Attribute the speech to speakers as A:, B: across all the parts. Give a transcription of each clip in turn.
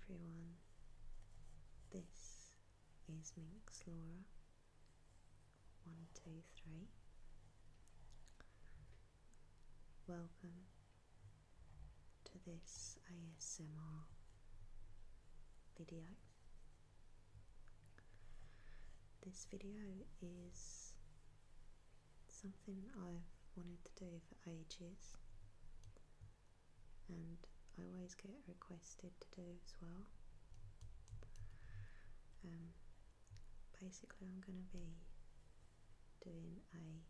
A: everyone, this is Minx Laura 123. Welcome to this ASMR video. This video is something I've wanted to do for ages, and I always get requested to do as well. Basically I'm going to be doing a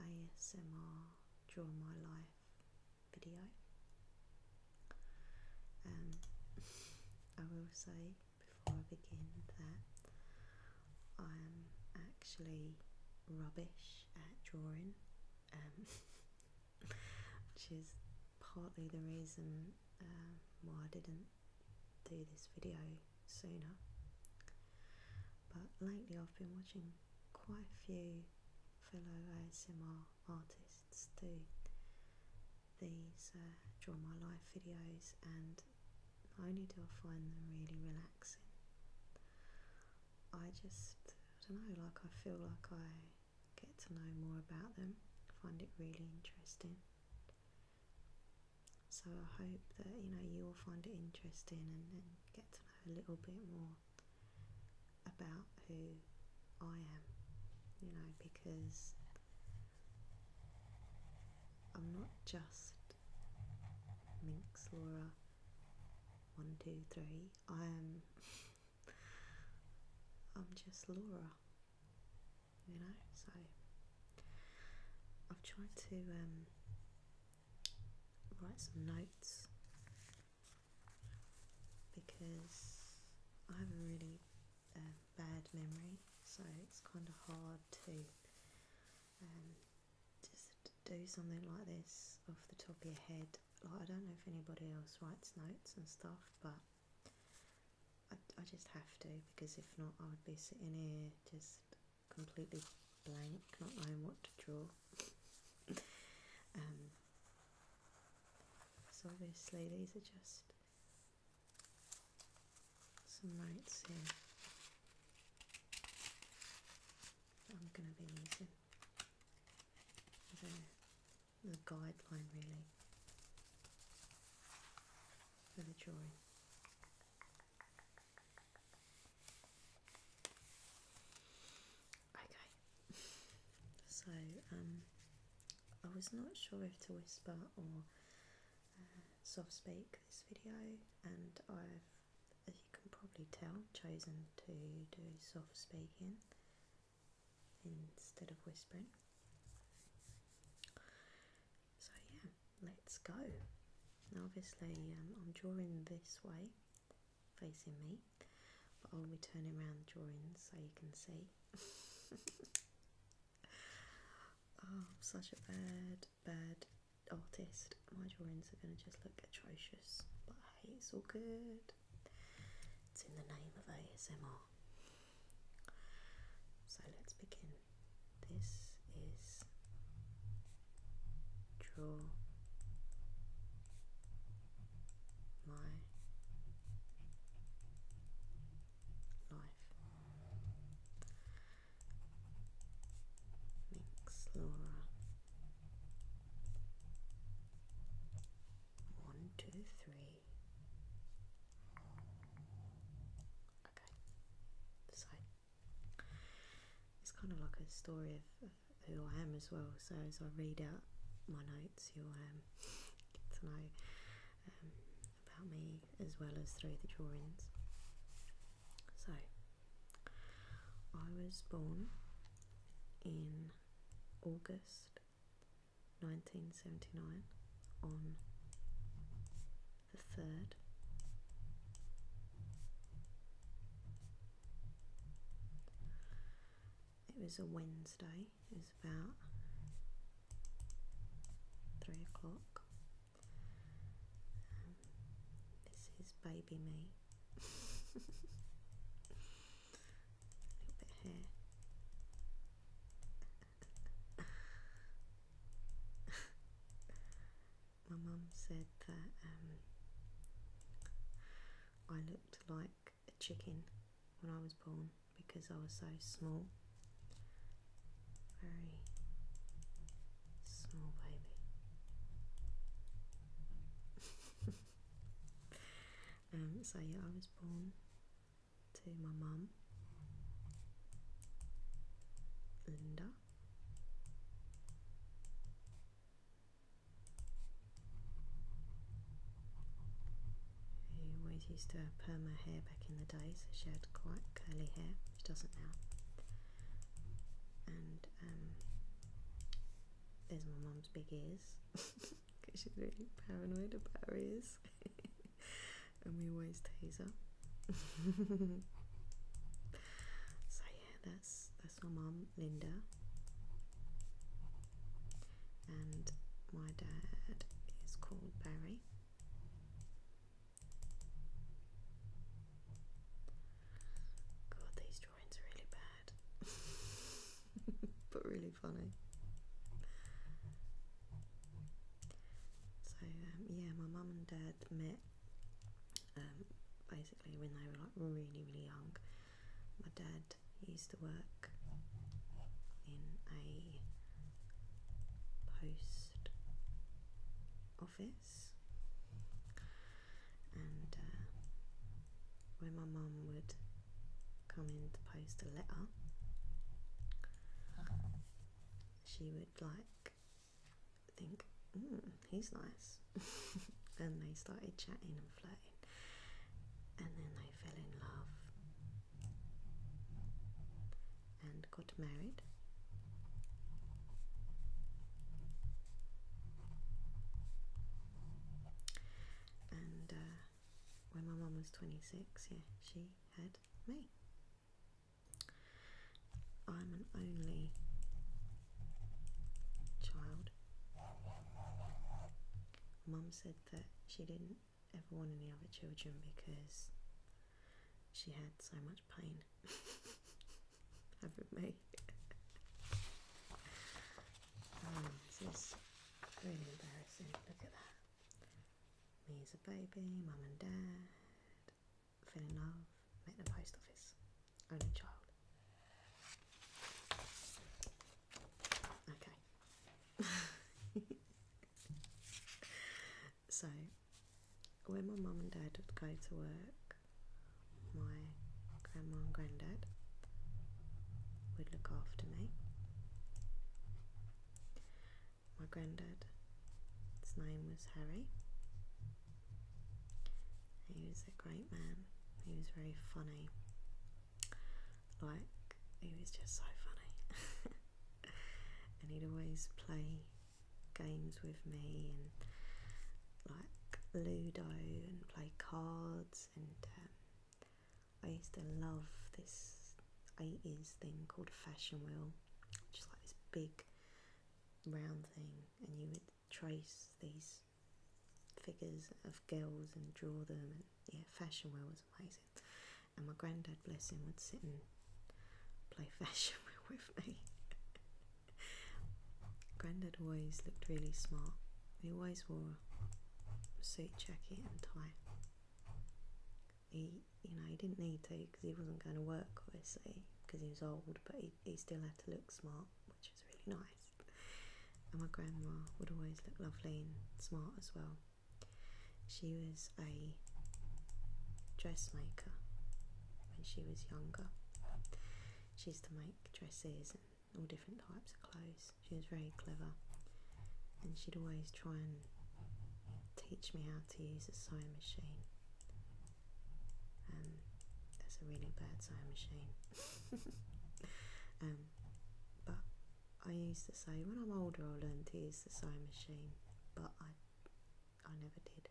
A: ASMR Draw My Life video. I will say before I begin that I am actually rubbish at drawing, which is partly the reason why I didn't do this video sooner. But lately I've been watching quite a few fellow ASMR artists do these Draw My Life videos, and not only do I find them really relaxing, I don't know, like I feel like I get to know more about them. I find it really interesting. So I hope that you will find it interesting and get to know a little bit more about who I am, because I'm not just Minx Laura 123. I'm just Laura, so I've tried to write some notes because I have a really bad memory, so it's kind of hard to just do something like this off the top of your head. Like, I don't know if anybody else writes notes and stuff, but I just have to, because if not I would be sitting here just completely blank, not knowing what to draw. So obviously these are just some notes here that I'm going to be using as a guideline really for the drawing. Okay, so I was not sure if to whisper or soft speak this video, and I've, as you can probably tell, chosen to do soft speaking instead of whispering. So yeah, let's go. Now obviously I'm drawing this way, facing me, but I'll be turning around the drawing so you can see. Oh, I'm such a bad artist. My drawings are going to just look atrocious, but hey, it's all good. It's in the name of ASMR. So let's begin. This is Draw My Life. Minx Laura 123. Okay, so it's kind of like a story of who I am as well. So as I read out my notes, you'll get to know about me as well as through the drawings. So I was born in August 1979 on the 3rd. It was a Wednesday. It was about 3 o'clock. This is baby me. A little bit of hair. My mum said that I looked like a chicken when I was born because I was so small. Very small baby. So yeah, I was born to my mum, Linda, who always used to perm her hair back in the day, so she had quite curly hair. She doesn't now. And there's my mum's big ears, because she's really paranoid about her ears. And we always tease her. So yeah, that's my mum, Linda, and my dad is called Barry. God, these drawings are really bad, but really funny. So yeah, my mum and dad met basically when they were like really young. My dad used to work in a post office, and when my mum would come in to post a letter, she would like think, he's nice. And they started chatting and flirting, and then they fell in love and got married. And when my mum was 26, yeah, she had me. I'm an only child. Mum said that she didn't ever want any other children because she had so much pain having me. This is really embarrassing. Look at that. Me as a baby, mum and dad, fell in love, met in a post office, only child. Okay. So, when my mum and dad would go to work, my grandma and granddad would look after me. My granddad, his name was Harry. He was a great man. He was very funny. Like, he was just so funny. And he'd always play games with me, and like Ludo, and play cards, and I used to love this 80s thing called a fashion wheel, which is like this big round thing, and you would trace these figures of girls and draw them, and yeah, fashion wheel was amazing. And my granddad, bless him, would sit and play fashion wheel with me. Granddad always looked really smart. He always wore a suit jacket and tie. He didn't need to because he wasn't going to work, obviously, because he was old, but he still had to look smart, which was really nice. And my grandma would always look lovely and smart as well. She was a dressmaker when she was younger. She used to make dresses and all different types of clothes. She was very clever, and she'd always try and teach me how to use a sewing machine. That's a really bad sewing machine. But I used to say, when I'm older I'll learn to use the sewing machine, but I never did,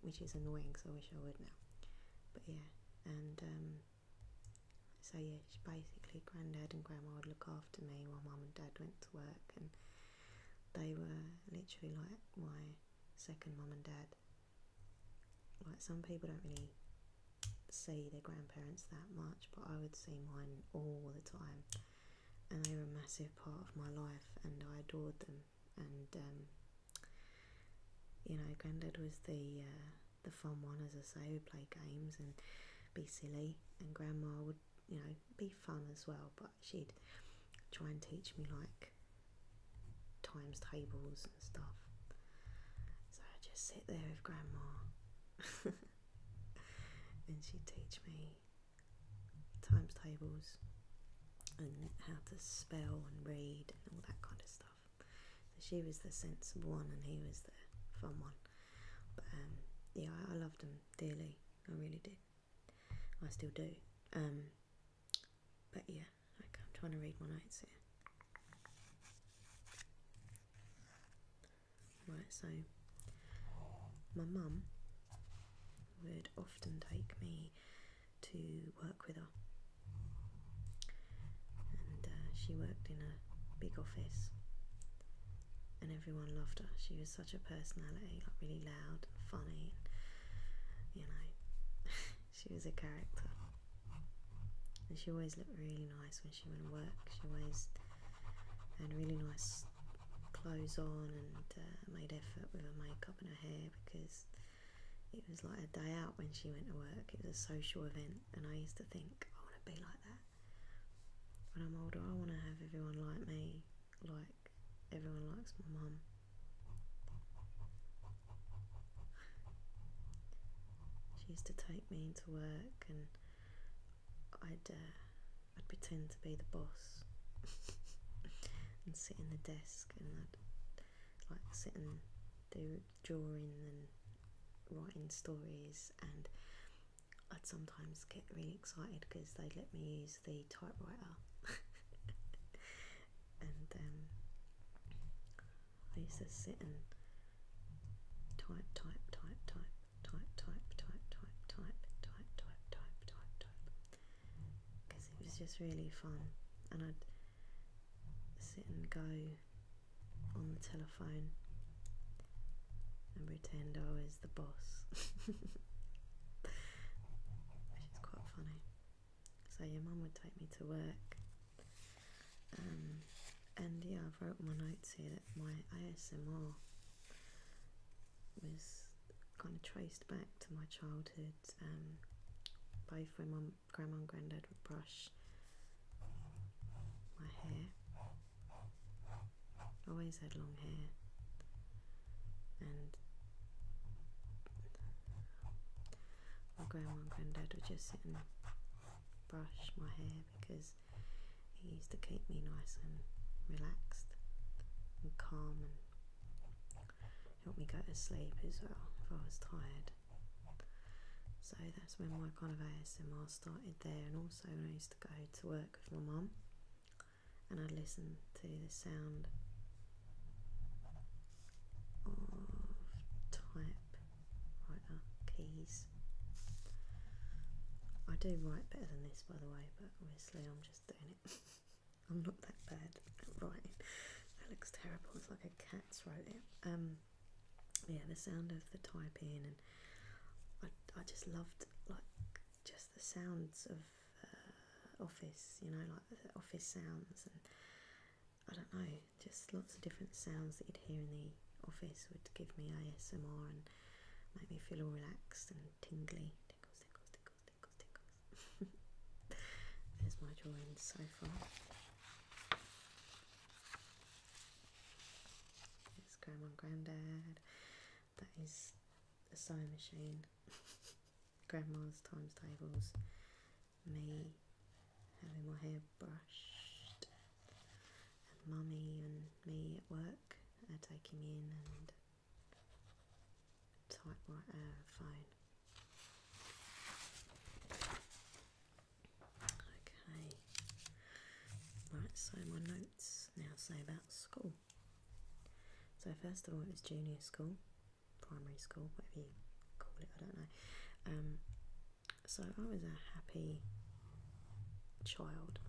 A: which is annoying because I wish I would now. But yeah, and so yeah, basically Granddad and Grandma would look after me while Mum and Dad went to work, and they were literally like my second mum and dad. Like, some people don't really see their grandparents that much, but I would see mine all the time, and they were a massive part of my life, and I adored them. And Granddad was the the fun one, as I say, would play games and be silly, and Grandma would, you know, be fun as well, but she'd try and teach me like times tables and stuff. So I'd just sit there with Grandma and she'd teach me times tables and how to spell and read and all that kind of stuff. So she was the sensible one and he was the fun one. But yeah, I loved them dearly. I really did. I still do. But yeah, okay, I'm trying to read my notes here. Right, so my mum would often take me to work with her, and she worked in a big office and everyone loved her. She was such a personality, like really loud and funny, and, you know, she was a character. And she always looked really nice when she went to work. She always had really nice clothes on and made effort with her makeup and her hair, because it was like a day out when she went to work. It was a social event, and I used to think, I want to be like that. When I'm older, I want to have everyone like me, like everyone likes my mum. She used to take me into work, and I'd pretend to be the boss and sit in the desk, and I'd like sit and do drawing and writing stories, and I'd sometimes get really excited because they'd let me use the typewriter and I used to sit and type because it was just really fun. And I'd sit and go on the telephone and pretend I was the boss, which is quite funny. So your mum would take me to work, and yeah, I've wrote on my notes here that my ASMR was kind of traced back to my childhood, both when my grandma and granddad would brush my hair. I always had long hair, and my grandma and granddad would just sit and brush my hair, because it used to keep me nice and relaxed and calm, and help me go to sleep as well if I was tired. So that's when my kind of ASMR started there. And also when I used to go to work with my mum, and I'd listen to the sound of typewriter keys. I do write better than this, by the way, but obviously I'm just doing it. I'm not that bad at writing. That looks terrible. It's like a cat's wrote it. Yeah, the sound of the typing, and I just loved like just the sounds of office, you know, like the office sounds, and I don't know, just lots of different sounds that you'd hear in the office would give me ASMR and make me feel all relaxed and tingly. Tingles, tingles, tingles, tingles, tingles. There's my drawings so far. There's Grandma and Granddad. That is a sewing machine. Grandma's times tables. Me having my hair brushed. And Mummy and me at work taking me in, and typewriter, phone. Okay. Right, so my notes now say about school. So first of all, it was junior school, primary school, whatever you call it, I don't know. So I was a happy child.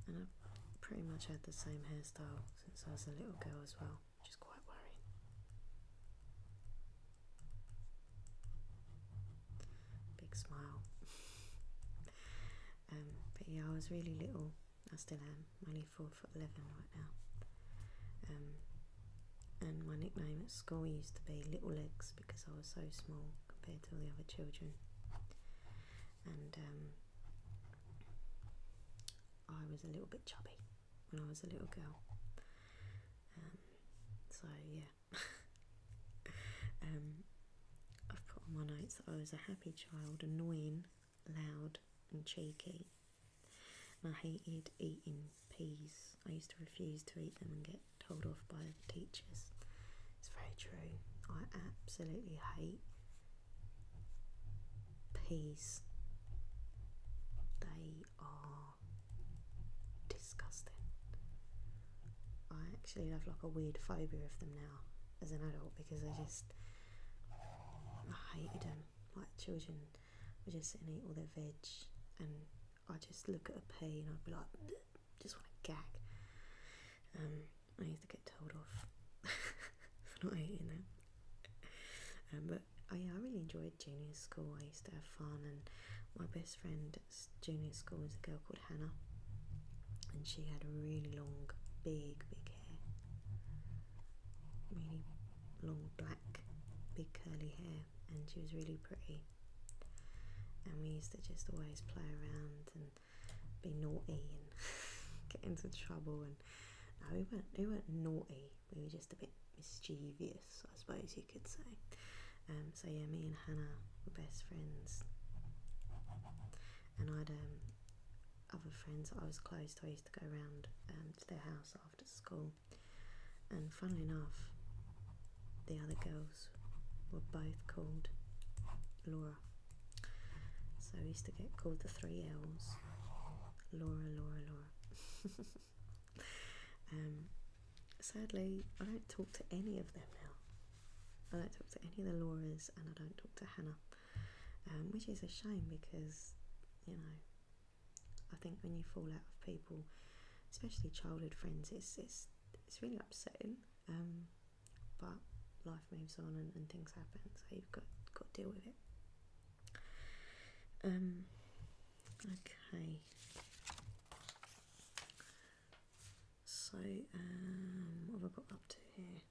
A: And I pretty much had the same hairstyle since I was a little girl as well, which is quite worrying. Big smile. But yeah, I was really little. I still am. I'm only 4'11" right now. And my nickname at school used to be Little Legs because I was so small compared to all the other children. And I was a little bit chubby when I was a little girl. So yeah. I've put on my notes that I was a happy child, annoying, loud and cheeky. And I hated eating peas. I used to refuse to eat them and get told off by the teachers. It's very true. I absolutely hate peas. They are disgusting. I actually have like a weird phobia of them now as an adult because I hated them. Like children would just sit and eat all their veg and I just look at a pea and I'd be like, just want to gag. I used to get told off for not eating them. But yeah, I really enjoyed junior school. I used to have fun, and my best friend at junior school was a girl called Hannah, and she had really long, big hair, really long black, big curly hair, and she was really pretty. And we used to just always play around and be naughty and get into trouble. And no, we weren't naughty. We were just a bit mischievous, I suppose you could say. So yeah, me and Hannah were best friends. And I'd other friends that I was close to. I used to go around to their house after school. And funnily enough, the other girls were both called Laura. So we used to get called the 3 L's. Laura, Laura, Laura. Sadly, I don't talk to any of them now. I don't talk to any of the Lauras, and I don't talk to Hannah, which is a shame because, you know, I think when you fall out with people, especially childhood friends, it's really upsetting. But life moves on and things happen, so you've got to deal with it. Okay. So, what have I got up to here?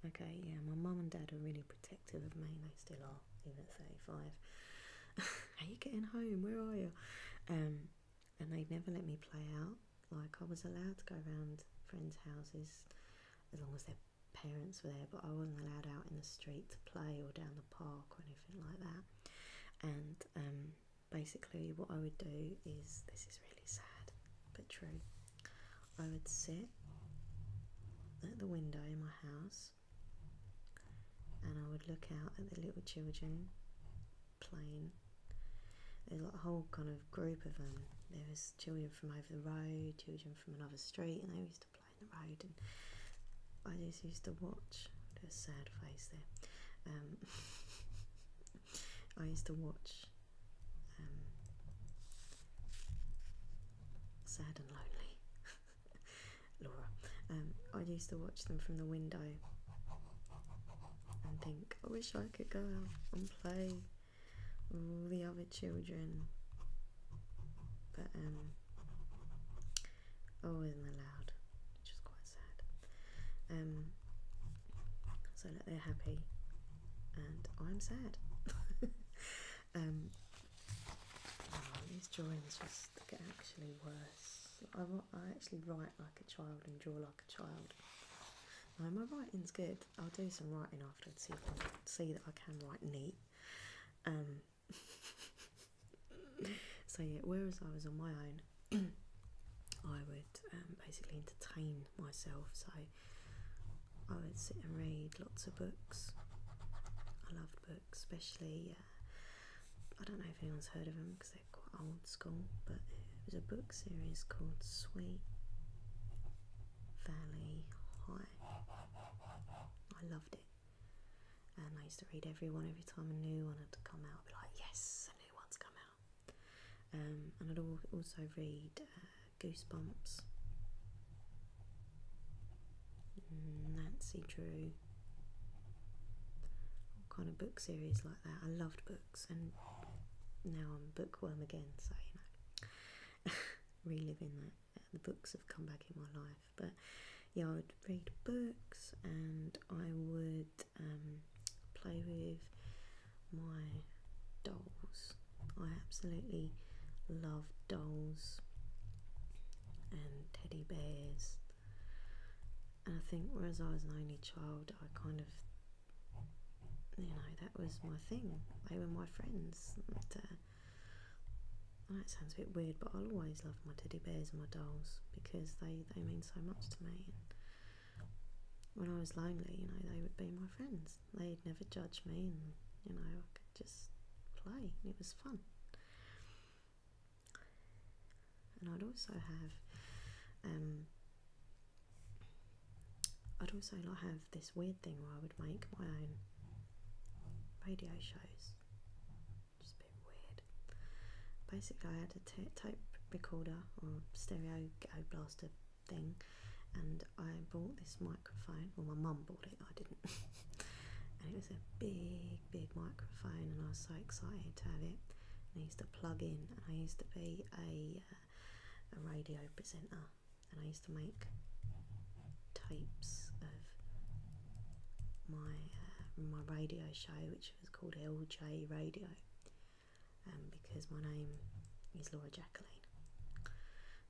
A: Okay, yeah, my mum and dad are really protective of me. They still are, even at 35. Are you getting home? Where are you? And they'd never let me play out. Like, I was allowed to go around friends' houses as long as their parents were there, but I wasn't allowed out in the street to play or down the park or anything like that. And basically what I would do is, this is really sad but true, I would sit at the window in my house and I would look out at the little children playing. There's like a whole kind of group of them. There was children from over the road, children from another street, and they used to play in the road, and I just used to watch. There's a sad face there. I used to watch Sad and Lonely, Laura. I used to watch them from the window and think, I wish I could go out and play with all the other children, but I wasn't allowed, which is quite sad. So that they're happy and I'm sad. These drawings just get actually worse. I actually write like a child and draw like a child. No, my writing's good. I'll do some writing after to see if I can see that I can write neat. So yeah, whereas I was on my own, I would basically entertain myself. So I would sit and read lots of books. I loved books, especially, I don't know if anyone's heard of them because they're quite old school, but it was a book series called Sweet Valley High. I loved it, and I used to read every time a new one had to come out. I'd be like, yes, a new one's come out. And I'd also read Goosebumps, Nancy Drew, all kind of book series like that. I loved books, and now I'm bookworm again, so you know, reliving the the books have come back in my life. But yeah, I would read books, and I would play with my dolls. I absolutely love dolls and teddy bears. And I think whereas I was an only child, I kind of, that was my thing. They were my friends. And, I know it sounds a bit weird, but I'll always love my teddy bears and my dolls because they mean so much to me. And when I was lonely, they would be my friends. They'd never judge me, and I could just play, and it was fun. And I'd also have have this weird thing where I would make my own radio shows. Just a bit weird. Basically, I had a tape recorder or stereo ghetto blaster thing, and I bought this microphone. Well, my mum bought it, I didn't. And it was a big microphone, and I was so excited to have it. And I used to plug in, and I used to be a radio presenter, and I used to make tapes of my radio show, which was called LJ Radio, because my name is Laura Jacqueline.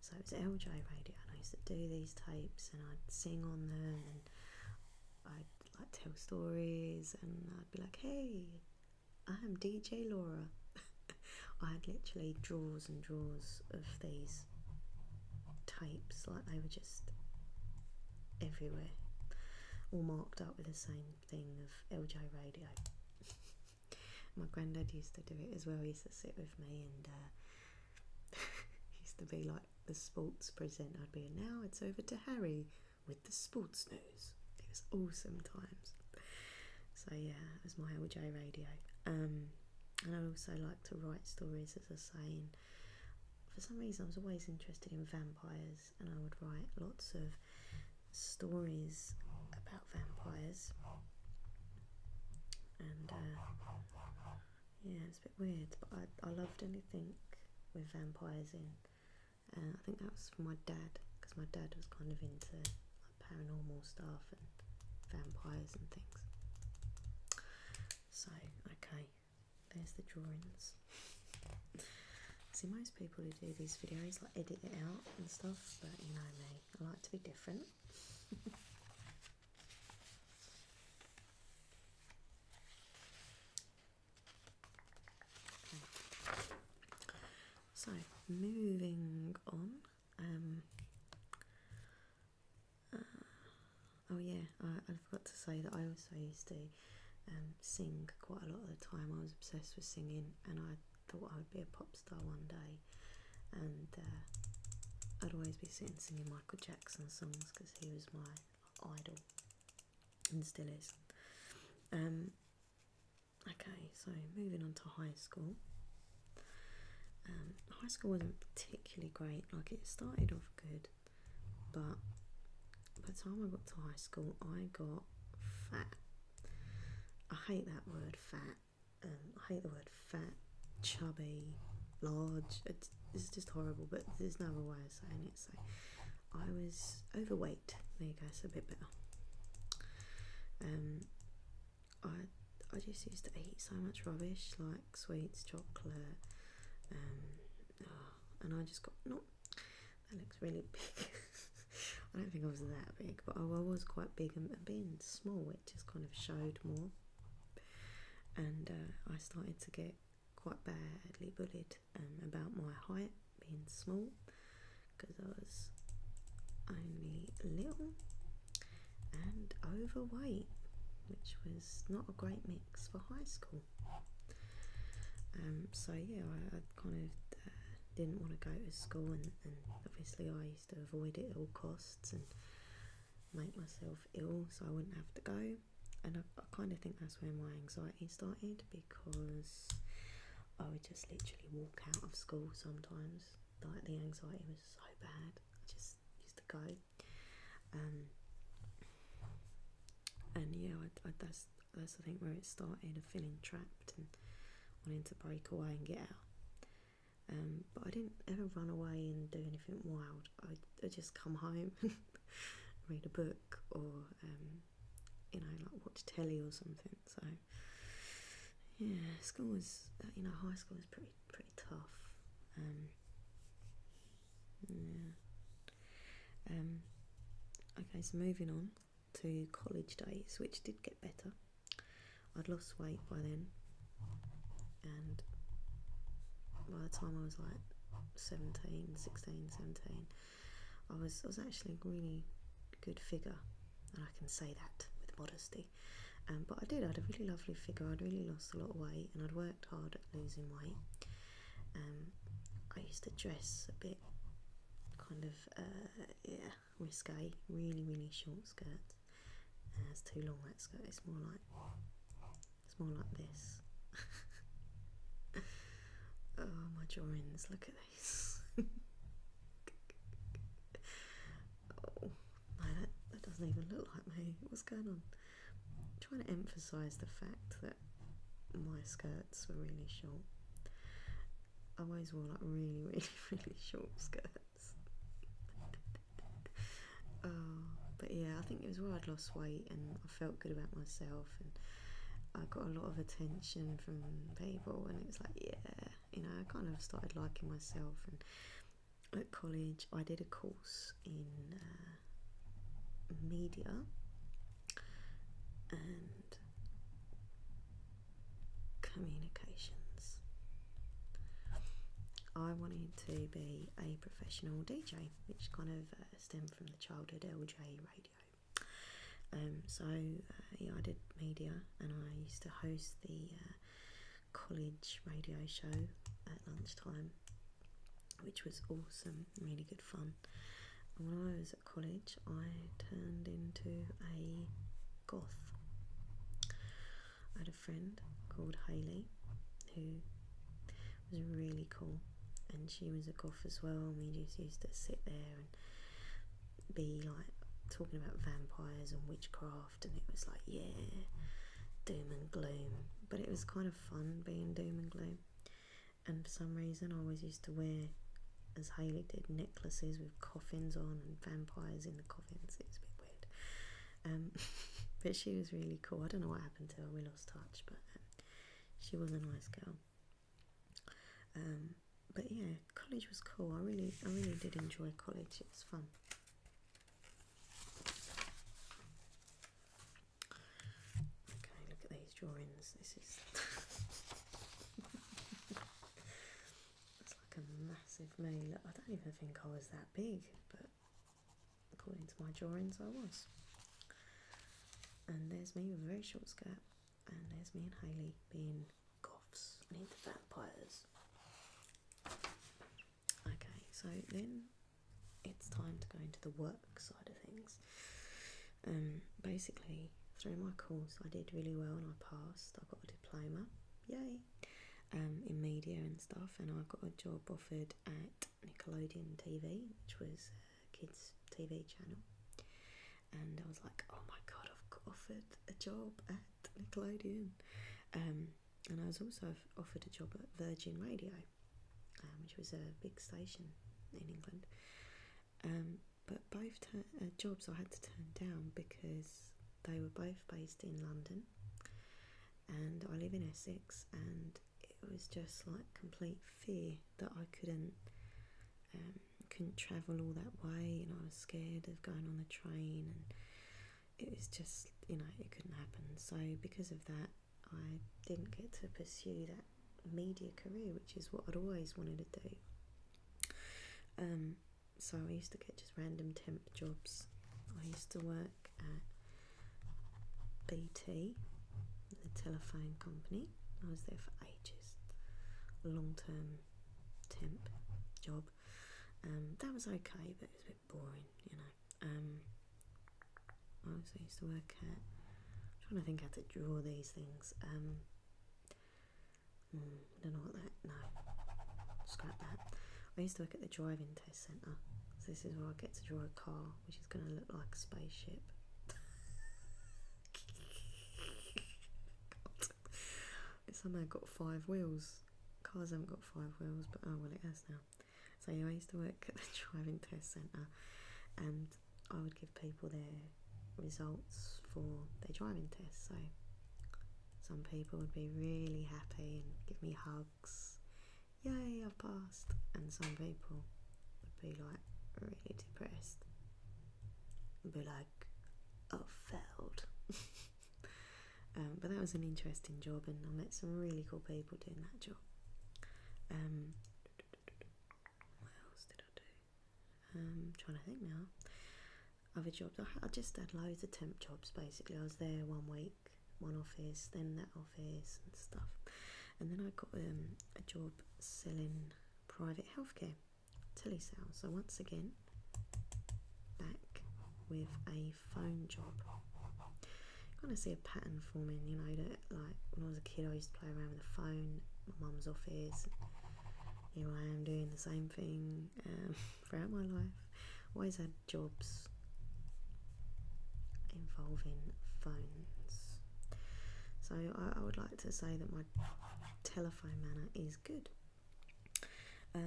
A: So it was LJ Radio, and I used to do these tapes, and I'd sing on them, and I'd like tell stories, and I'd be like, hey, I'm DJ Laura. I had literally drawers and drawers of these tapes, like they were just everywhere, all marked up with the same thing of LJ Radio. My granddad used to do it as well. He used to sit with me, and he used to be like the sports presenter. I'd be, and now it's over to Harry with the sports news. It was awesome times. So yeah, it was my LJ Radio. And I also like to write stories, as I say, and for some reason I was always interested in vampires, and I would write lots of stories about vampires. And yeah, it's a bit weird, but I loved anything with vampires in. I think that was from my dad, because my dad was kind of into like paranormal stuff and vampires and things. So, okay, there's the drawings. See, most people who do these videos like edit it out and stuff, but you know me, I like to be different. So, moving on. Oh yeah, I forgot to say that I also used to sing quite a lot of the time. I was obsessed with singing, and I thought I would be a pop star one day. And I'd always be sitting singing Michael Jackson songs because he was my idol, and still is. Okay, so moving on to high school. High school wasn't particularly great. Like, it started off good, but by the time I got to high school, I got fat. I hate that word, fat. I hate the word fat, chubby, large. It's just horrible, but there's no other way of saying it. So I was overweight. There you go, it's a bit better. I just used to eat so much rubbish, like sweets, chocolate, and I just got, not, that looks really big. I don't think I was that big, but I was quite big, and being small, it just kind of showed more. And I started to get quite badly bullied about my height being small, because I was only little and overweight, which was not a great mix for high school. So yeah, I kind of didn't want to go to school, and obviously I used to avoid it at all costs and make myself ill so I wouldn't have to go. And I kind of think that's where my anxiety started, because I would just literally walk out of school sometimes. Like, the anxiety was so bad, I just used to go. And yeah, that's I think where it started, of feeling trapped and wanting to break away and get out. but I didn't ever run away and do anything wild. I'd just come home, read a book, or you know, like watch telly or something. So yeah, school was, you know, high school was pretty tough. Yeah. Okay, so moving on to college days, which did get better. I'd lost weight by then, and by the time I was like 16, 17, I was actually a really good figure, and I can say that with modesty. But I had a really lovely figure. I'd really lost a lot of weight, and I'd worked hard at losing weight. I used to dress a bit kind of risque, really short skirts. It's too long, that skirt. It's more like this. Oh, my drawings, look at this. Oh no, that doesn't even look like me. What's going on? I'm trying to emphasise the fact that my skirts were really short. I always wore like really short skirts. Oh, but yeah, I think it was where I'd lost weight and I felt good about myself, and I got a lot of attention from people, and it was like, yeah, you know, I kind of started liking myself. And at college I did a course in media and communications. I wanted to be a professional DJ, which kind of stemmed from the childhood LJ radio. Yeah, I did media, and I used to host the college radio show at lunchtime, which was awesome, really good fun. And when I was at college, I turned into a goth. I had a friend called Hayley who was really cool, and she was a goth as well, and we just used to sit there and be like talking about vampires and witchcraft, and it was like, yeah, doom and gloom, but it was kind of fun being doom and gloom. And for some reason I always used to wear, as Hayley did, necklaces with coffins on and vampires in the coffins. It was a bit weird. But she was really cool. I don't know what happened to her, we lost touch, but she was a nice girl. But yeah, college was cool. I really did enjoy college. It was fun. Okay, look at these drawings. This is it's like a massive me. Look, I don't even think I was that big, but according to my drawings I was. And there's me with a very short skirt, and there's me and Hayley being goths and into vampires. Okay, so then it's time to go into the work side of things. Basically, through my course I did really well and I passed. I got a diploma, yay, in media and stuff, and I got a job offered at Nickelodeon TV, which was a kids TV channel, and I was like, oh my god, I've got offered a job at Nickelodeon. And I was also offered a job at Virgin Radio, which was a big station in England. But both jobs I had to turn down because they were both based in London, and I live in Essex, and it was just like complete fear that I couldn't travel all that way, and I was scared of going on the train, and it was just, you know, it couldn't happen. So because of that, I didn't get to pursue that media career, which is what I'd always wanted to do. So I used to get just random temp jobs. I used to work at BT, the telephone company. I was there for ages. Long-term temp job. That was okay, but it was a bit boring, you know. I also used to work at, I'm trying to think how to draw these things. I don't know what that, no, scrap that. I used to work at the driving test centre. So this is where I get to draw a car, which is going to look like a spaceship. God. It's somehow got 5 wheels. cars haven't got 5 wheels, but oh well, it has now. So yeah, I used to work at the driving test centre, and I would give people their results for their driving test. So some people would be really happy and give me hugs, yay, I've passed, and some people would be like really depressed and be like, I've failed. But that was an interesting job, and I met some really cool people doing that job. What else did I do? I'm trying to think now. Other jobs, I just had loads of temp jobs basically. I was there 1 week, one office, then that office and stuff. And then I got a job selling private healthcare, telesales. So once again, back with a phone job. Kind of see a pattern forming, you know, that like when I was a kid I used to play around with the phone, my mum's office. Here I am doing the same thing throughout my life. Always had jobs involving phones. So I would like to say that my telephone manner is good. I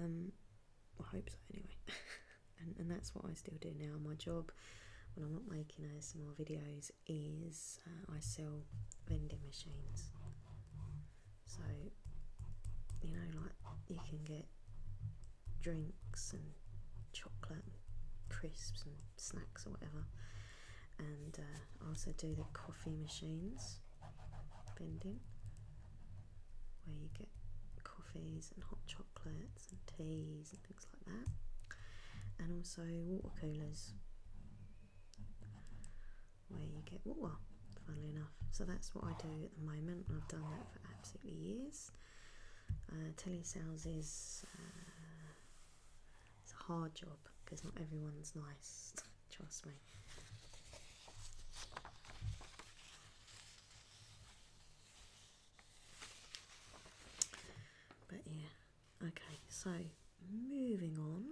A: hope so anyway. and that's what I still do now. My job when I'm not making ASMR videos is I sell vending machines. So, you know, like you can get drinks and chocolate and crisps and snacks or whatever. And I also do the coffee machines vending, where you get coffees and hot chocolates and teas and things like that. And also water coolers, where you get water, funnily enough. So that's what I do at the moment, and I've done that for absolutely years. Telesales is it's a hard job because not everyone's nice, trust me. But yeah, okay, so moving on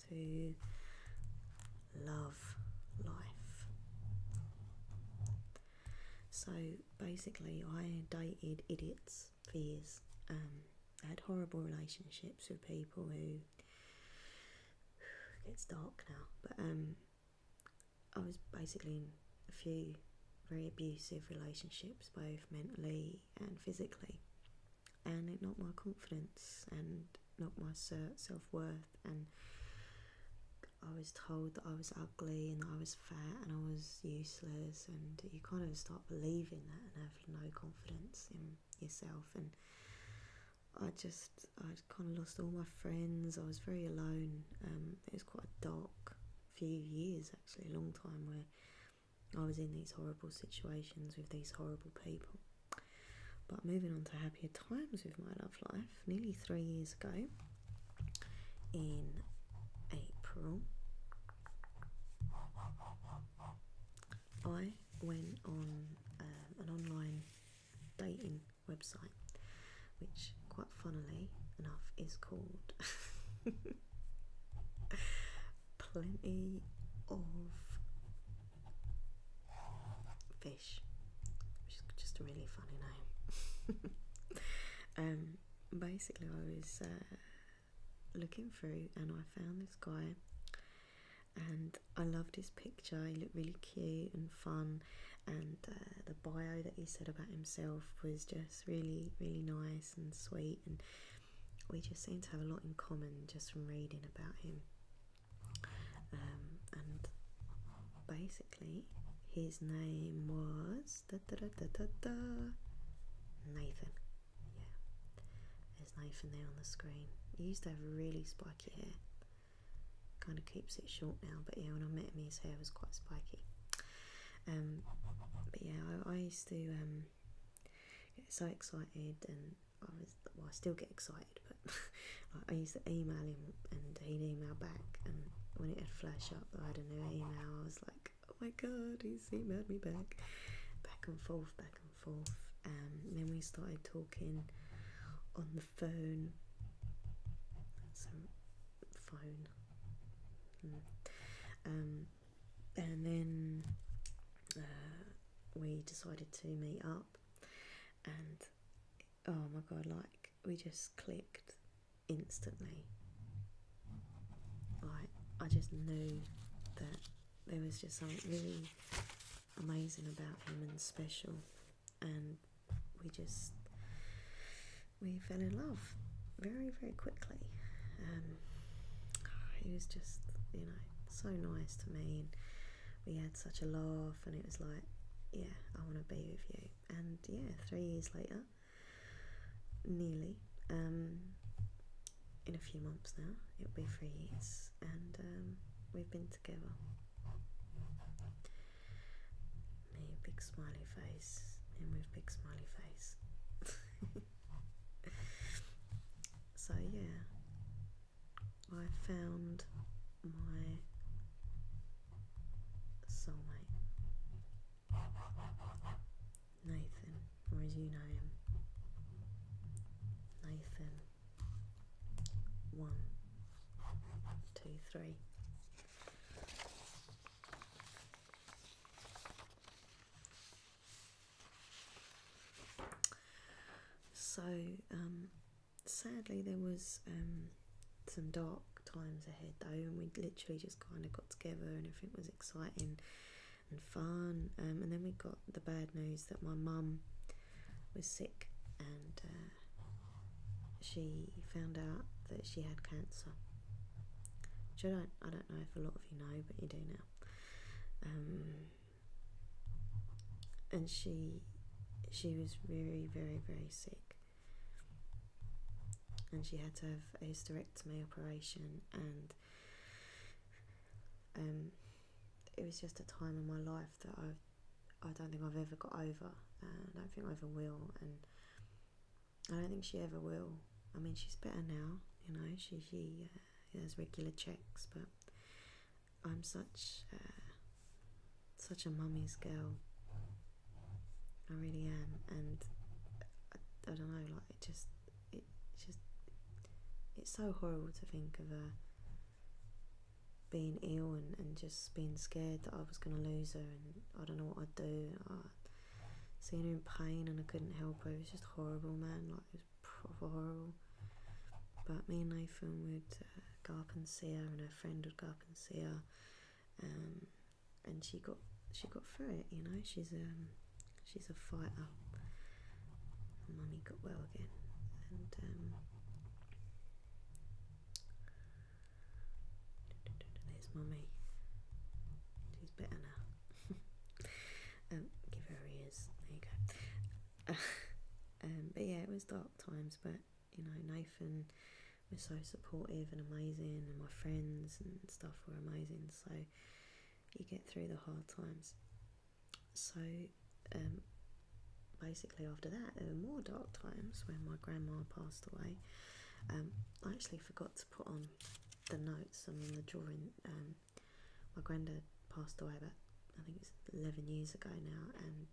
A: to love life. So basically I dated idiots for years. I had horrible relationships with people who, it's dark now, but I was basically in a few very abusive relationships, both mentally and physically, and it knocked my confidence and knocked my self-worth, and I was told that I was ugly and that I was fat and I was useless, and you kind of start believing that and have no confidence in yourself. And I'd kind of lost all my friends. I was very alone. It was quite a dark few years, actually, a long time, where I was in these horrible situations with these horrible people. But moving on to happier times with my love life, nearly 3 years ago, in April, I went on an online dating website, which quite funnily enough is called Plenty of Fish, which is just a really funny name. Basically I was looking through and I found this guy, and I loved his picture. He looked really cute and fun, and the bio that he said about himself was just really, really nice and sweet, and we just seemed to have a lot in common just from reading about him. And basically his name was Nathan. Yeah, there's Nathan there on the screen. He used to have really spiky hair. Kind of keeps it short now, but yeah, when I met him his hair was quite spiky. But yeah, I used to get so excited, and I still get excited, but I used to email him and he'd email back, and when it would flash up that I had a new email, I was like, oh my god, he's emailed me back. Back and forth. And then we started talking on the phone. So, phone. And then we decided to meet up, and oh my god, like we just clicked instantly. Like I just knew that there was just something really amazing about him and special, and we fell in love very, very quickly. He was just, you know, so nice to me, and we had such a laugh, and it was like, yeah, I want to be with you. And yeah, 3 years later, nearly, in a few months now, it'll be 3 years, and we've been together. Me, big smiley face, him with big smiley face. So yeah, I found my soulmate, Nathan, or as you know him, Nathan 1, 2, 3. So sadly there was some dark times ahead though, and we literally just kind of got together and everything was exciting and fun, and then we got the bad news that my mum was sick, and she found out that she had cancer, which I don't know if a lot of you know, but you do now. And she was very, very, very sick, and she had to have a hysterectomy operation, and it was just a time in my life that I don't think I've ever got over. I don't think I ever will, and I don't think she ever will. I mean, she's better now, you know. She has regular checks, but I'm such a mummy's girl. I really am, and I don't know, like it's so horrible to think of her being ill and just being scared that I was going to lose her, and I don't know what I'd do. Seeing her in pain and I couldn't help her, it was just horrible, man. Like, it was proper horrible. But me and Nathan would go up and see her, and her friend would go up and see her, and she got through it, you know. She's a fighter. And Mummy got well again, and there's Mummy. She's better now. Give her ears. There you go. But yeah, it was dark times, but you know, Nathan was so supportive and amazing, and my friends and stuff were amazing, so you get through the hard times. So basically after that there were more dark times when my grandma passed away. I actually forgot to put on the notes and on the drawing. My granddad passed away about, I think it's 11 years ago now, and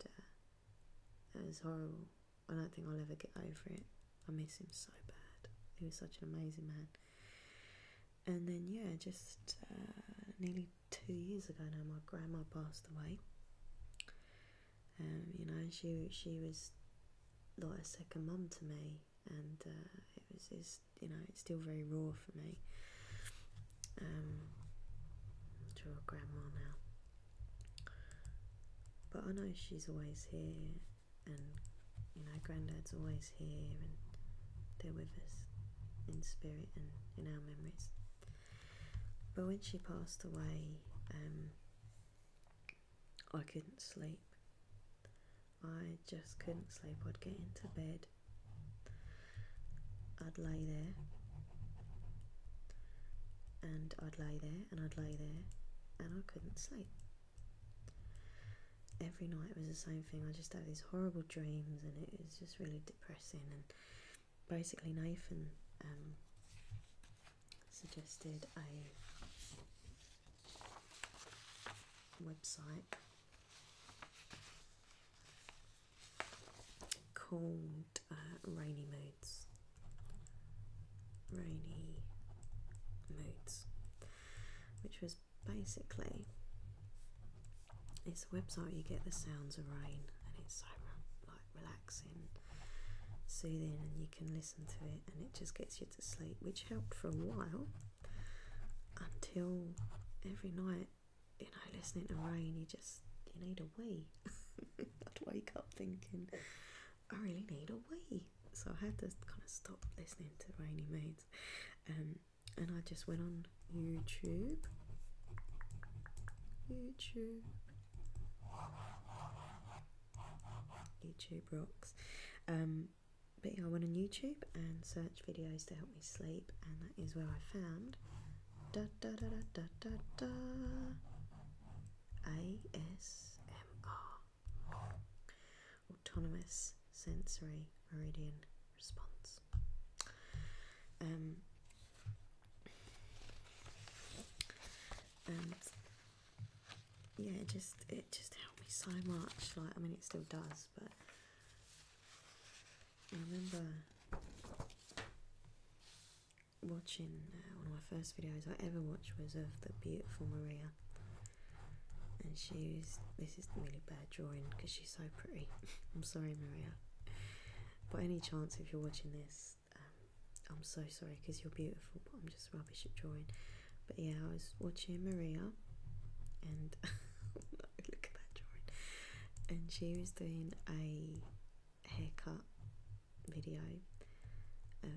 A: it was horrible. I don't think I'll ever get over it. I miss him so bad. He was such an amazing man. And then yeah, just nearly 2 years ago now, my grandma passed away. You know, she was like a second mum to me, and it was just, you know, it's still very raw for me. To a grandma now, but I know she's always here, and you know, Granddad's always here, and they're with us in spirit and in our memories. But when she passed away, I couldn't sleep. I just couldn't sleep. I'd get into bed, I'd lay there, and I'd lay there, and I'd lay there, and I couldn't sleep. Every night it was the same thing. I just had these horrible dreams, and it was just really depressing. And basically Nathan suggested a website called Rainy Moods. Which was basically, it's a website where you get the sounds of rain, and it's so like relaxing. soothing, and you can listen to it and it just gets you to sleep, which helped for a while, until every night, you know, listening to rain, you need a wee. I'd wake up thinking, I really need a wee. So I had to kind of stop listening to Rainy Moods. And I just went on YouTube. YouTube rocks. But yeah, I went on YouTube and searched videos to help me sleep, and that is where I found ASMR, Autonomous Sensory Meridian Response. And yeah, it just helped me so much. Like, I mean, it still does, but I remember watching one of my first videos I ever watched was of the beautiful Maria, and this is really bad drawing because she's so pretty. I'm sorry, Maria, but any chance if you're watching this, I'm so sorry because you're beautiful, but I'm just rubbish at drawing. But yeah, I was watching Maria, and look at that drawing, and she was doing a haircut video of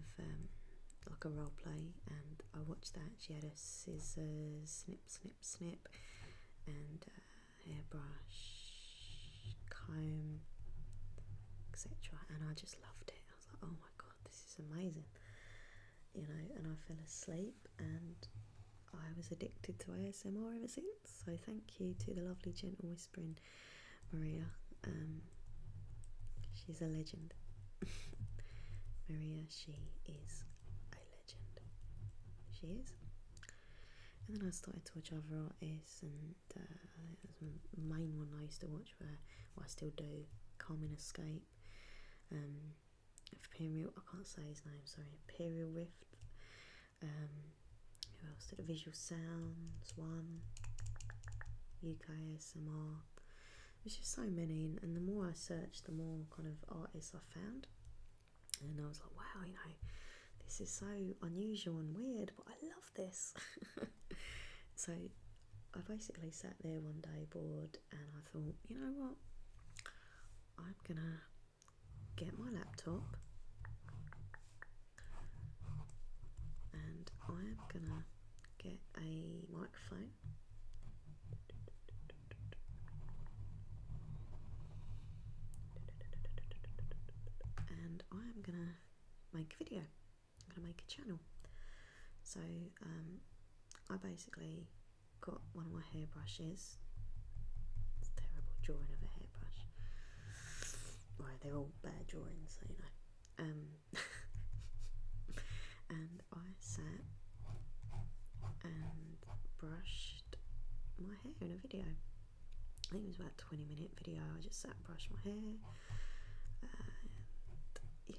A: like a role play, and I watched that. She had a scissors, snip, and hairbrush, comb, etc. And I just loved it. I was like, oh my god, this is amazing, you know. And I fell asleep, and I was addicted to ASMR ever since. So thank you to the lovely gentle whispering Maria. She's a legend. Maria, she is a legend. She is. And then I started to watch other artists, and the main one I used to watch, I still do, Calm and Escape. Imperial, I can't say his name, sorry, Imperial Rift. Who else did it? Visual Sounds, one, UK ASMR. There's just so many, and the more I searched, the more kind of artists I found. And I was like, wow, you know, this is so unusual and weird, but I love this. So I basically sat there one day bored, and I thought, you know what, I'm gonna get my laptop and I'm gonna get a microphone, and I'm gonna make a video. I'm gonna make a channel. So I basically got one of my hairbrushes. It's a terrible drawing of a hairbrush. Right, they're all bad drawings, so you know. And I sat and brushed my hair in a video. I think it was about a 20-minute video. I just sat and brushed my hair.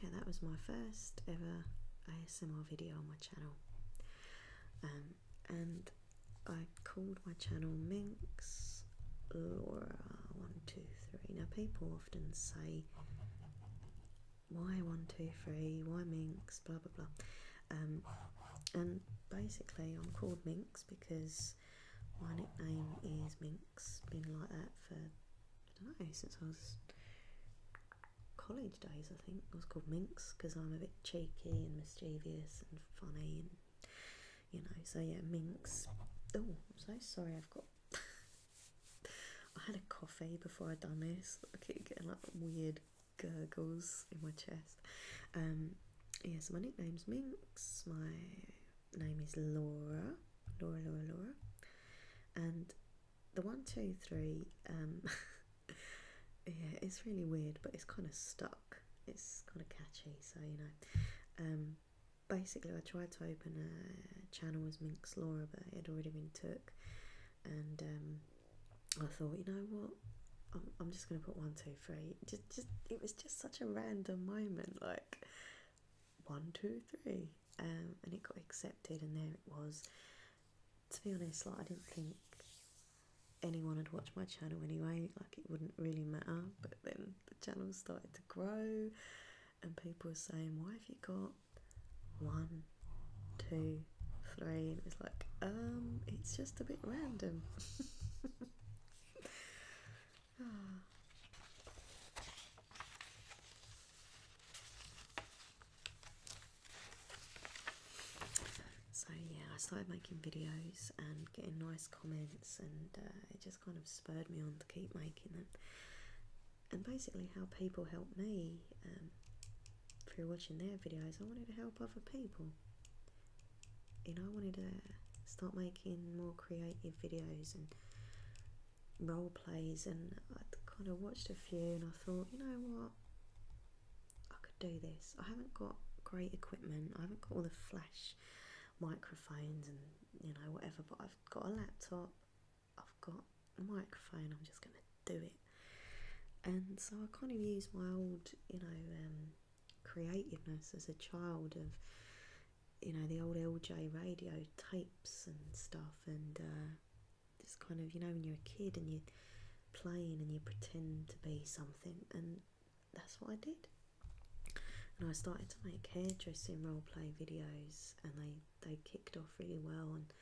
A: Yeah, that was my first ever ASMR video on my channel. And I called my channel Minx Laura 123. Now people often say, why 123, why Minx, blah blah blah. And basically I'm called Minx because my nickname is Minx. Been like that for, I don't know, since I was college days. I think I was called Minx because I'm a bit cheeky and mischievous and funny, and you know, so yeah, Minx. Oh, I'm so sorry, I've got I had a coffee before I'd done this. I keep getting like weird gurgles in my chest. Yeah, so my nickname's Minx, my name is Laura, and the 123, yeah, it's really weird, but it's kind of stuck. It's kind of catchy, so you know. Basically I tried to open a channel as Minx Laura, but it had already been took, and I thought, you know what, I'm just going to put 123. It was just such a random moment, like 123, and it got accepted, and there it was. To be honest, like, I didn't think anyone would watch my channel anyway, like it wouldn't really matter, but then the channel started to grow, and people were saying, why have you got 1, 2, 3? And it was like, it's just a bit random. So yeah, I started making videos and getting nice comments, and it just kind of spurred me on to keep making them. And basically how people help me through watching their videos, I wanted to help other people. You know, I wanted to start making more creative videos and role plays, and I kind of watched a few and I thought, you know what, I could do this. I haven't got great equipment, I haven't got all the flash microphones and you know whatever, but I've got a laptop, I've got a microphone, I'm just gonna do it. And so I kind of used my old, you know, creativeness as a child of, you know, the old LJ radio tapes and stuff, and just kind of, you know, when you're a kid and you're playing and you pretend to be something, and that's what I did. And I started to make hairdressing roleplay videos, and they kicked off really well, and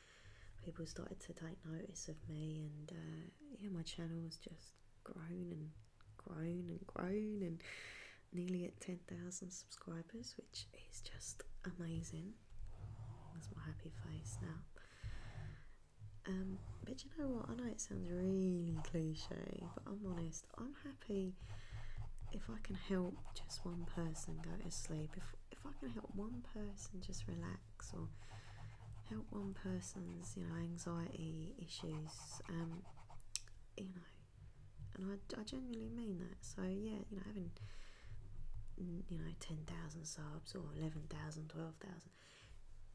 A: people started to take notice of me, and yeah, my channel was just grown and grown and grown, and nearly at 10,000 subscribers, which is just amazing. That's my happy face now. But you know what, I know it sounds really cliche, but I'm honest, I'm happy if I can help just one person go to sleep, if I can help one person just relax, or help one person's, you know, anxiety issues, you know, and I genuinely mean that. So yeah, you know, having, you know, 10,000 subs or 11,000, 12,000,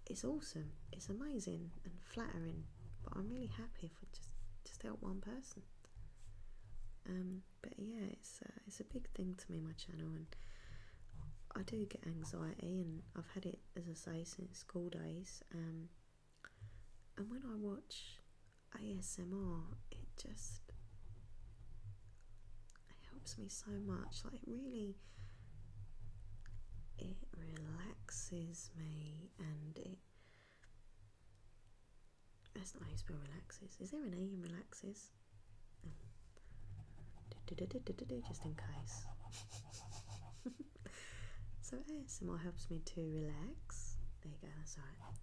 A: it's awesome, it's amazing and flattering, but I'm really happy if I just help one person. But yeah, it's a big thing to me, my channel, and I do get anxiety, and I've had it, as I say, since school days. And when I watch ASMR, it helps me so much. Like it relaxes me, and that's not how you spell relaxes. Is there an E in relaxes? Just in case. So ASMR helps me to relax. There you go, that's alright.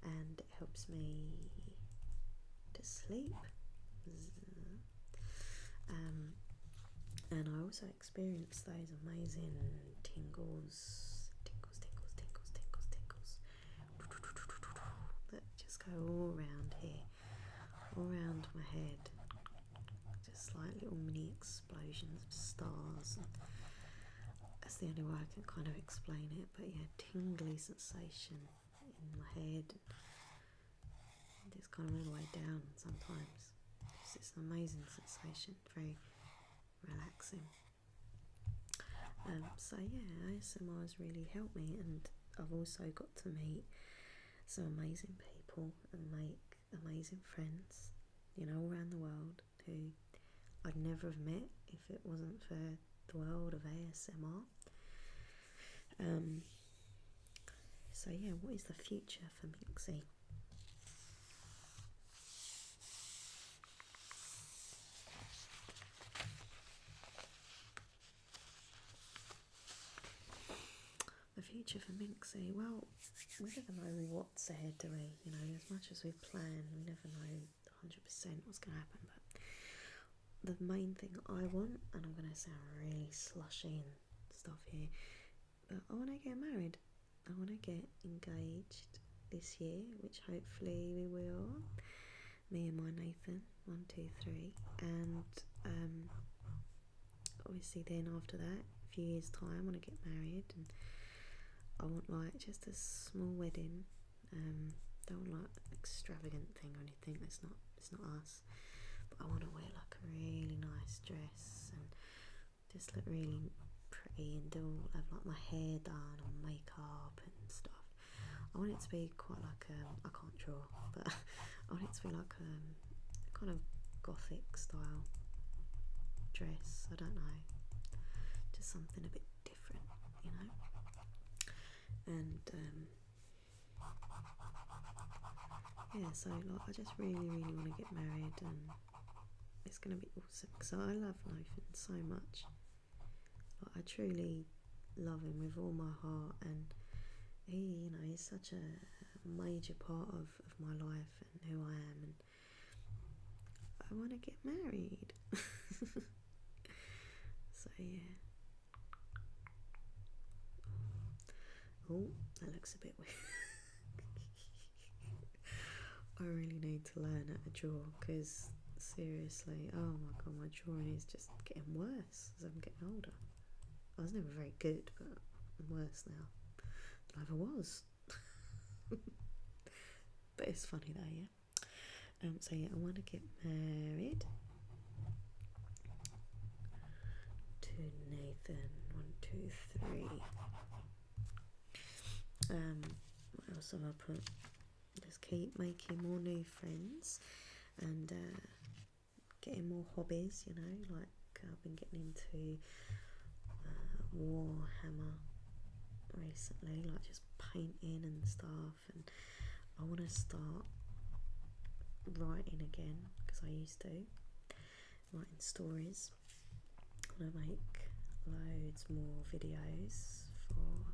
A: And it helps me to sleep. And I also experience those amazing tingles that just go all around here, all around my head, just like little mini explosions of stars. That's the only way I can kind of explain it, but yeah, tingly sensation in my head, and it's kind of all the way down sometimes. It's an amazing sensation, very relaxing. So yeah, ASMR has really helped me, and I've also got to meet some amazing people and make amazing friends, you know, all around the world, who I'd never have met if it wasn't for the world of ASMR. So yeah, what is the future for Minxie? The future for Minxie, well, we never know what's ahead, do we? You know, as much as we plan, we never know 100% what's going to happen, but the main thing I want, and I'm going to sound really slushy and stuff here, but I want to get married. I want to get engaged this year, which hopefully we will. Me and my Nathan, 1, 2, 3, and obviously then after that, a few years time, I want to get married, and I want like just a small wedding. Don't want like an extravagant thing or anything. It's not us. But I want to wear like a really nice dress and just look really pretty, and have like my hair done and makeup and stuff. I want it to be quite like I can't draw, but I want it to be like a kind of gothic style dress. I don't know, just something a bit different, you know. And yeah, so like I just really want to get married, and it's going to be awesome because I love Nathan so much. Like, I truly love him with all my heart, and he, you know, he's such a major part of my life and who I am, and I want to get married. So yeah. Oh, that looks a bit weird. I really need to learn how to draw, because seriously, oh my god, my drawing is just getting worse as I'm getting older. I was never very good, but I'm worse now than I ever was. But it's funny though, yeah. So yeah, I want to get married to Nathan. 1, 2, 3. What else have I put? Just keep making more new friends and getting more hobbies, you know, like I've been getting into Warhammer recently, like just painting and stuff, and I want to start writing again, because I used to writing stories. I want to make loads more videos for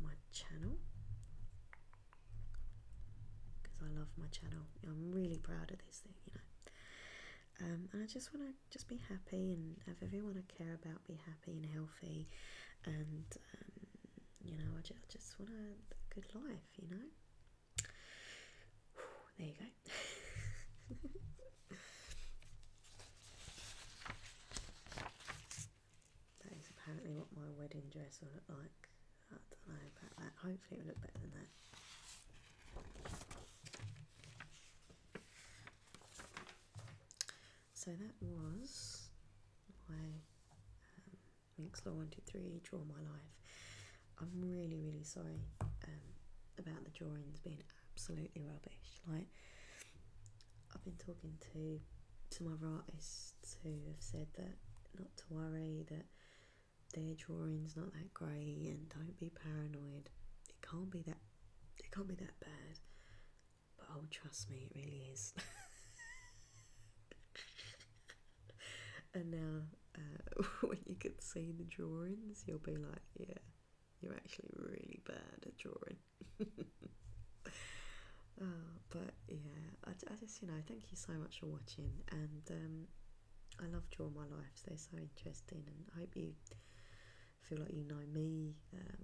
A: my channel, because I love my channel. I'm really proud of this thing, you know. And I just want to just be happy and have everyone I care about be happy and healthy, and you know, I just want a good life, you know. There you go. That is apparently what my wedding dress will look like. I don't know about that. Hopefully it will look better than that. So that was my Minxlaw 1, 2, 3 Draw My Life. I'm really sorry about the drawings being absolutely rubbish. Like, I've been talking to some other artists who have said that not to worry, that their drawing's not that great, and don't be paranoid. It can't be that bad. But oh, trust me, it really is. And now when you can see the drawings, you'll be like, yeah, you're actually really bad at drawing. But yeah, I just, you know, thank you so much for watching, and I love Draw My Lives. They're so interesting, and I hope you feel like you know me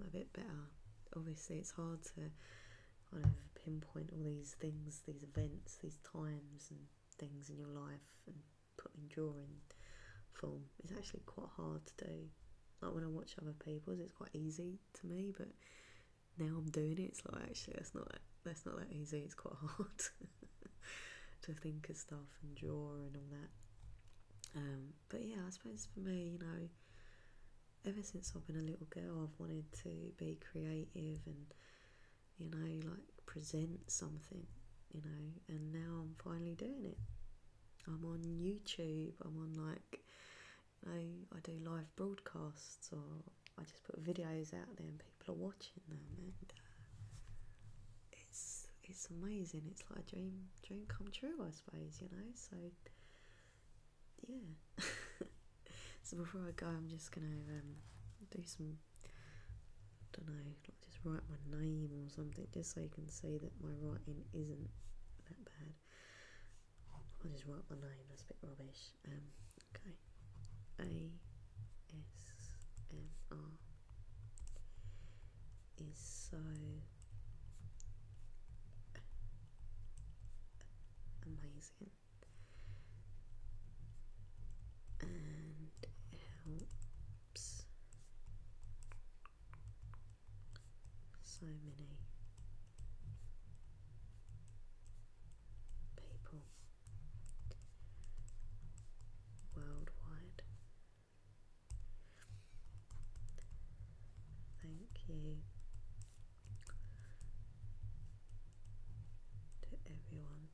A: a bit better. Obviously it's hard to kind of pinpoint all these things, these events, these times and things in your life, and put in drawing form. It's actually quite hard to do. Like when I watch other people's, it's quite easy to me, but now I'm doing it, it's like, actually that's not that easy. It's quite hard to think of stuff and draw and all that. But yeah, I suppose for me, you know, ever since I've been a little girl, I've wanted to be creative and, you know, like present something, you know, and now I'm finally doing it. I'm on YouTube, I'm on, like, you know, I do live broadcasts, or I just put videos out there and people are watching them, and it's amazing. It's like a dream come true, I suppose, you know. So yeah. So before I go, I'm just gonna do some, I don't know, like just write my name or something, just so you can see that my writing isn't that bad. I'll just write my name, that's a bit rubbish. Okay. ASMR is so amazing and helps so many people worldwide. Thank you to everyone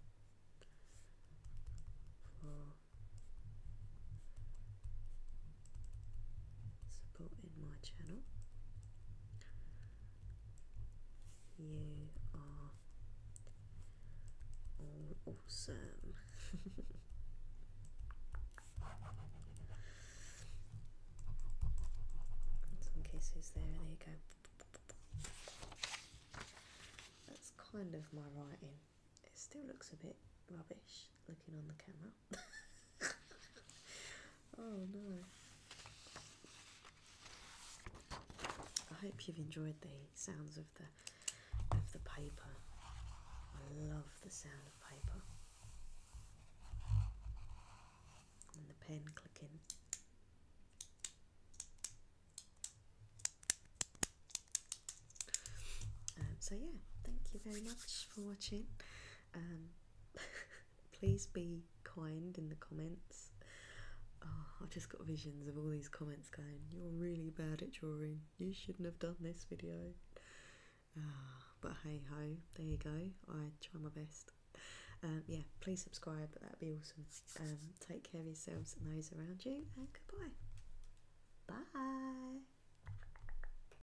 A: awesome. Some kisses there, there you go. That's kind of my writing. It still looks a bit rubbish looking on the camera. Oh no. I hope you've enjoyed the sounds of the paper. I love the sound of paper. And the pen clicking. So yeah, thank you very much for watching. Please be kind in the comments. Oh, I've just got visions of all these comments going, you're really bad at drawing, you shouldn't have done this video. But hey ho, there you go, I try my best. Yeah, please subscribe, that'd be awesome. Take care of yourselves and those around you, and goodbye.